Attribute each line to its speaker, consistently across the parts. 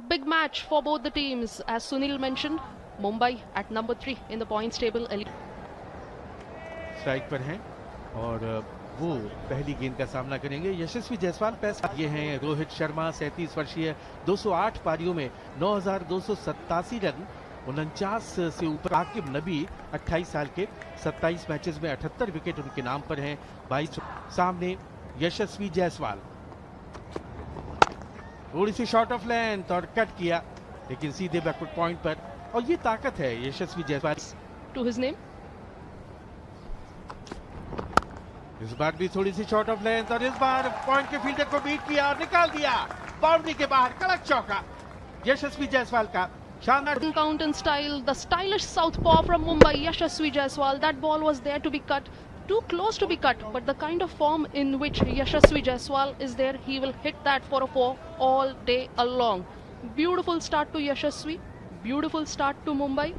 Speaker 1: big match for both the teams. As Sunil mentioned, Mumbai at number 3 in the points table.
Speaker 2: Strike पर हैं और वो पहली गेंद का सामना करेंगे। यशस्वी जायसवाल पैस ये हैं रोहित शर्मा 37 वर्षीय 208 पारियों में 9,287 रन 49 से ऊपर। आकिब नबी 28 साल के 27 मैचेस में 78 विकेट उनके नाम पर हैं। 22 सामने यशस्वी जायसवाल, थोड़ी सी शॉर्ट ऑफ लेंथ और कट किया लेकिन सीधे बैकवर्ड पॉइंट पर, और ये ताकत है Yashasvi Jaiswal.
Speaker 1: To his name.
Speaker 2: इस बार भी थोड़ी सी शॉर्ट ऑफ लेंथ और इस बार पॉइंट के फील्डर को बीट किया और निकाल दिया बाउंड्री के बाहर। कड़क चौका यशस्वी जायसवाल का, शानदार
Speaker 1: count in style. The stylish southpaw from Mumbai, Yashasvi Jaiswal. That ball was there to be cut, too close to be cut, but the kind of form in which Yashasvi Jaiswal is there, he will hit that for a 4 all day along. Beautiful start to Yashasvi, beautiful start to Mumbai,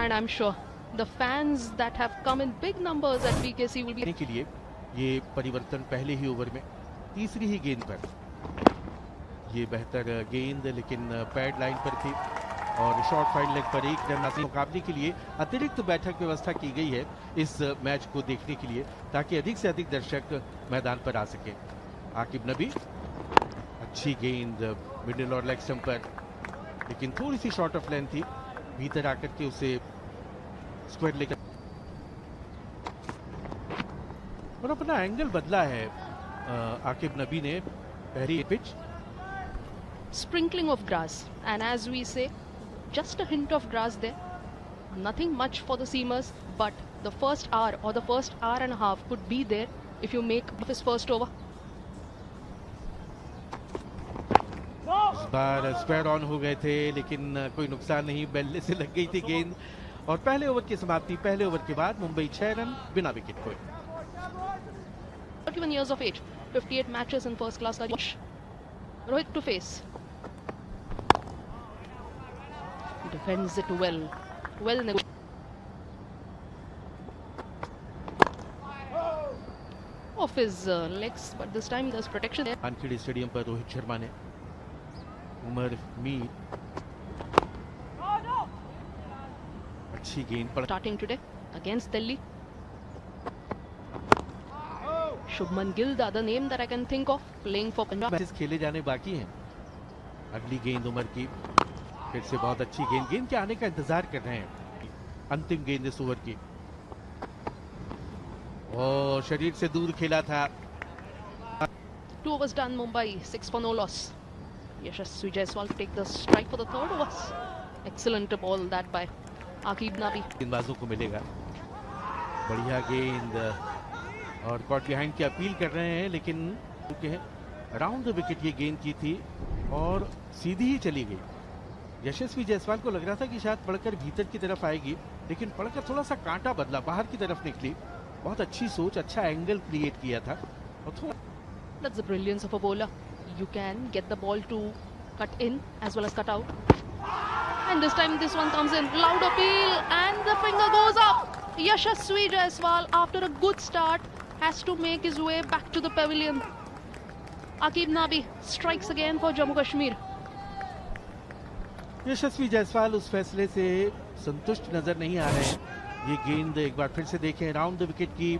Speaker 1: and I'm sure the fans that have come in big numbers at BKC will be
Speaker 2: के लिए ये परिवर्तन पहले ही over में तीसरी ही गेंद पर। ये बेहतर गेंद लेकिन पैड लाइन पर थी और शॉर्ट फाइड लेग पर एक रन मुकाबले के लिए अतिरिक्त बैठक व्यवस्था की गई है इस मैच को देखने के लिए, ताकि अधिक से अधिक दर्शक मैदान पर आ सके। आकिब नबी, अच्छी गेंद मिडिल और लेग स्टंप पर, लेकिन थोड़ी सी शॉर्ट ऑफ लेंथ थी, भीतर आकर के उसे स्क्वायर लेकर और अपना एंगल बदला है आकिब नबी ने। पहली pitch,
Speaker 1: sprinkling of grass, and as we say, just a hint of grass there, nothing much for the seamers, but the first hour or the first hour and a half could be there if you make his first over.
Speaker 2: इस bar square on हो गए थे लेकिन कोई नुकसान नहीं, बल्ले से लग गई थी गेंद और पहले ओवर की समाप्ति। पहले ओवर के बाद मुंबई 6 रन बिना विकेट खोए।
Speaker 1: 31 years of age, 58 matches in first class. Rohit to face. Defends it well. Well negotiated. Off his legs, but this time there's protection there.
Speaker 2: Wankhede stadium पर रोहित शर्मा ने उमर मीर अच्छी गेंद पर
Speaker 1: Starting today against Delhi. Shubman Gill, the other name that I can think of, playing for Punjab.
Speaker 2: Matches खेले जाने बाकी हैं। अगली गेंद उमर की, फिर से बहुत अच्छी गेंद, गेंद के आने का इंतजार कर रहे हैं। अंतिम गेंद इस ओवर की, और शरीर से दूर खेला था।
Speaker 1: 2 overs done, Mumbai 6 for no loss. Yashasvi Jaiswal to take the strike for the third over. Excellent ball that by Akib Nabi.
Speaker 2: गेंदबाजों को मिलेगा बढ़िया गेंद और कॉट बिहाइंड की अपील कर रहे हैं, लेकिन अराउंड द विकेट ये गेंद की थी और सीधी ही चली गई। यशस्वी जायसवाल को लग रहा था कि शायद पड़कर भीतर की तरफ आएगी, लेकिन पड़कर थोड़ा सा कांटा बदला, बाहर की तरफ निकली। बहुत अच्छी सोच, अच्छा एंगल क्रिएट किया था और थोड़ा
Speaker 1: That's the brilliance of a bowler. You can get the ball to cut in as well as cut out. And this time this one comes in. Loud appeal and the finger goes up. Yashasvi Jaiswal, after a good start, has to make his way back to the pavilion. Akib Nabi strikes again for Jammu Kashmir.
Speaker 2: यशस्वी जायसवाल उस फैसले से संतुष्ट नजर नहीं आ रहे हैं। ये गेंद एक बार फिर से देखें, राउंड द विकेट की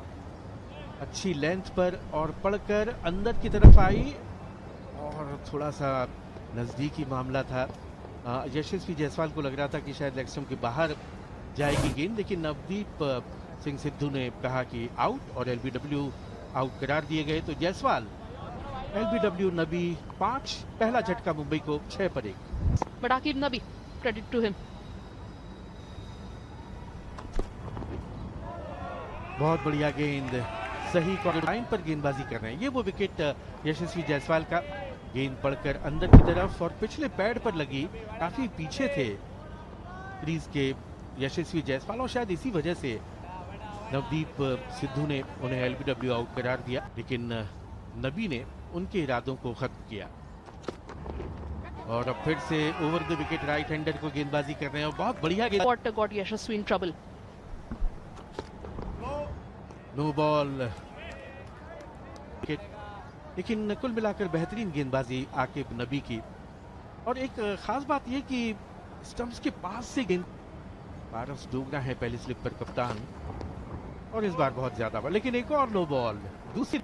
Speaker 2: अच्छी लेंथ पर और पड़कर अंदर की तरफ आई और थोड़ा सा नजदीकी मामला था। यशस्वी जायसवाल को लग रहा था कि शायद लेग स्टंप के बाहर जाएगी गेंद, लेकिन नवदीप सिंह सिद्धू ने कहा कि आउट और एलबीडब्ल्यू आउट करार दिए गए। तो जायसवाल, एलबीडब्ल्यू, नबी 5, पहला झटका मुंबई को 6 पर 1।
Speaker 1: But Akib Nabi, credit to him.
Speaker 2: बहुत बढ़िया गेंद, सही लाइन पर गेंदबाजी कर रहे हैं। ये वो विकेट यशस्वी जायसवाल का, गेंद पड़कर अंदर की तरफ और पिछले पैड पर लगी, काफी पीछे थे क्रीज के यशस्वी जायसवाल और शायद इसी वजह से नवदीप सिद्धू ने उन्हें एलबीडब्ल्यू आउट करार दिया, लेकिन नबी ने उनके इरादों को खत्म किया और अब फिर से over the wicket right hander को गेंदबाजी कर रहे हैं और बहुत बढ़िया गेंद।
Speaker 1: What got Yashasvi in trouble?
Speaker 2: No ball, लेकिन कुल मिलाकर बेहतरीन गेंदबाजी आकिब नबी की। और एक खास बात यह कि स्टंप्स के पास से गेंद, पारस डोगरा है पहली स्लिप पर कप्तान, और इस बार बहुत ज्यादा बॉल, लेकिन एक और नो बॉल दूसरी।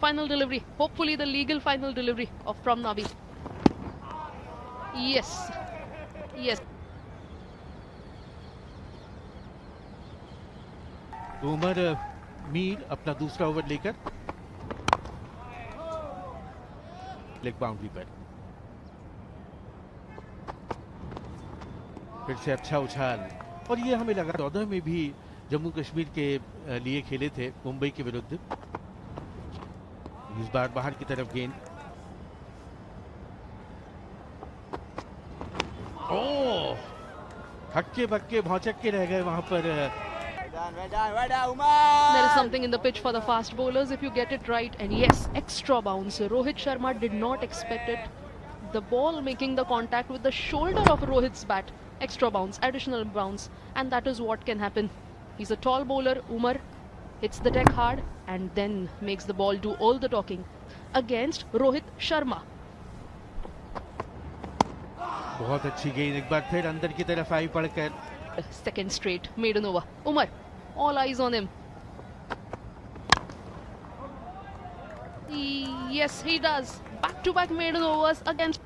Speaker 1: Final delivery, hopefully the legal final delivery from Nabi. Yes.
Speaker 2: Umar Mir अपना दूसरा ओवर लेकर लेग बाउंड्री पर, फिर से अच्छा उछाल, और ये हमें लगा 14 में भी जम्मू कश्मीर के लिए खेले थे मुंबई के विरुद्ध। इस बार बाहर की तरफ गेंद, ओह हक्के बक्के भौचक्के रह गए वहां पर।
Speaker 1: There is something in the pitch for the fast bowlers if you get it right. And yes, extra bounce. Rohit Sharma did not expect it. The ball making the contact with the shoulder of Rohit's bat. Extra bounce, additional bounce. And that is what can happen. He's a tall bowler. Umar hits the deck hard and then makes the ball do all the talking against Rohit Sharma.
Speaker 2: बहुत अच्छी गेंद एक बार फिर अंदर की तरफ आई पड़कर।
Speaker 1: Second straight maiden over. Umar, all eyes on him. Yes, he does. Back-to-back maiden overs against.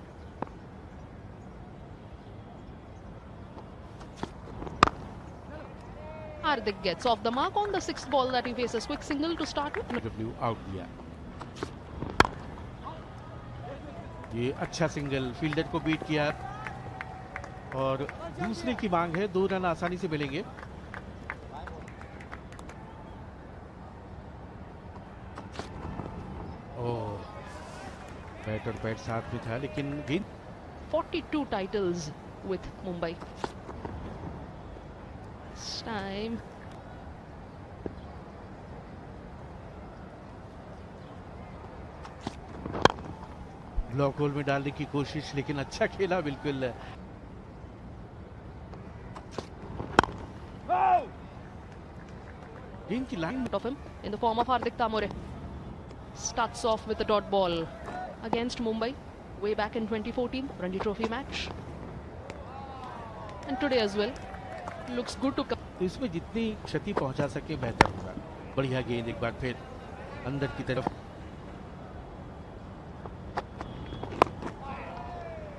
Speaker 1: Hardik gets off the mark on the sixth ball that he faces. Quick single to start with.
Speaker 2: W out दिया, ये अच्छा single, fielder को beat किया और दूसरे की मांग है, 2 रन आसानी से मिलेंगे। ओह बैट और बैट साथ में था लेकिन गेंद।
Speaker 1: 42 titles with Mumbai. This time.
Speaker 2: Block whole में डालने की कोशिश, लेकिन अच्छा खेला बिल्कुल। गेंद की line
Speaker 1: Of him in the form of Hardik Tamore. Starts off with a dot ball against Mumbai way back in 2014 Ranji Trophy match. And today as well. Looks good to come.
Speaker 2: तो इसमें जितनी क्षति पहुंचा सके बेहतर होगा। बढ़िया गेंद एक बार फिर अंदर की तरफ।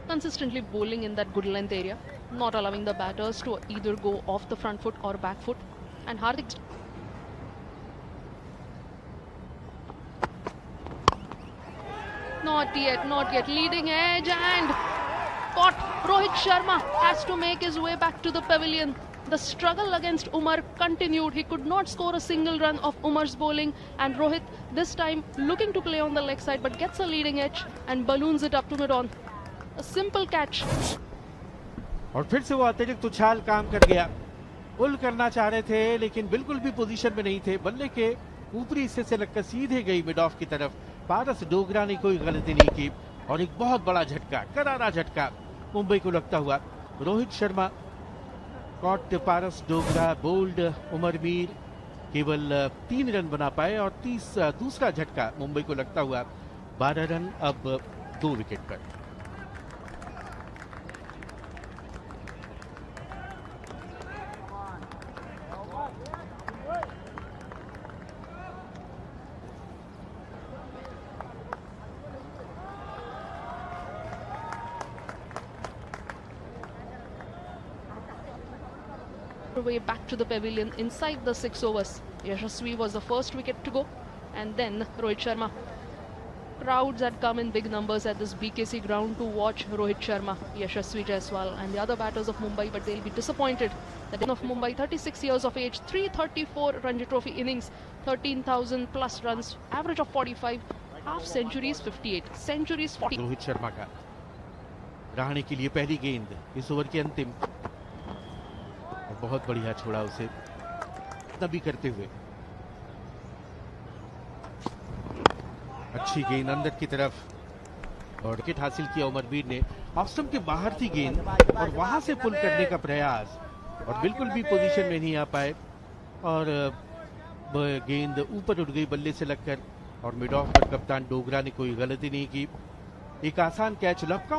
Speaker 1: Consistently bowling in that good length area, not allowing the batters to either go off the front foot or back foot. And Hardik. Not yet. Leading edge and caught. Rohit Sharma has to make his way back to the pavilion. The struggle against Umar continued. He could not score a single run of Umar's bowling, and Rohit this time looking to play on the leg side but gets a leading edge and balloons it up to mid-on. A simple catch.
Speaker 2: और फिर से वो अतिरिक्त उछाल काम कर गया। पुल करना चाह रहे थे लेकिन बिल्कुल भी पोजीशन में नहीं थे। बल्ले के ऊपरी हिस्से से लगकर सीधे गई मिड ऑफ की तरफ। पारस डोगरा ने कोई गलती नहीं की और एक बहुत बड़ा झटका, करारा झटका मुंबई को लगता हुआ। रोहित शर्मा कॉट, पारस डोगरा बोल्ड, उमर मीर केवल 3 रन बना पाए और दूसरा झटका मुंबई को लगता हुआ 12 रन अब 2 विकेट पर।
Speaker 1: Way back to the pavilion inside the 6 overs. Yashasvi was the first wicket to go, and then Rohit Sharma. Crowds had come in big numbers at this BKC ground to watch Rohit Sharma, Yashasvi Jaiswal and the other batters of Mumbai, but they'll be disappointed. The Den of Mumbai, 36 years of age, 334 Ranji Trophy innings, 13,000 plus runs, average of 45, half centuries 58, centuries 40.
Speaker 2: Rohit Sharma का रहाणे के लिए पहली गेंद इस over के अंतिम, बहुत बढ़िया छोड़ा उसे तभी करते हुए। अच्छी गेंद अंदर की तरफ और विकेट हासिल किया उमरवीर ने। ऑफ स्टंप के बाहर थी गेंद और वहां से पुल करने का प्रयास और बिल्कुल भी पोजीशन में नहीं आ पाए और गेंद ऊपर उड़ गई बल्ले से लगकर और मिड ऑफ पर कप्तान डोगरा ने कोई गलती नहीं की। एक आसान कैच लपका।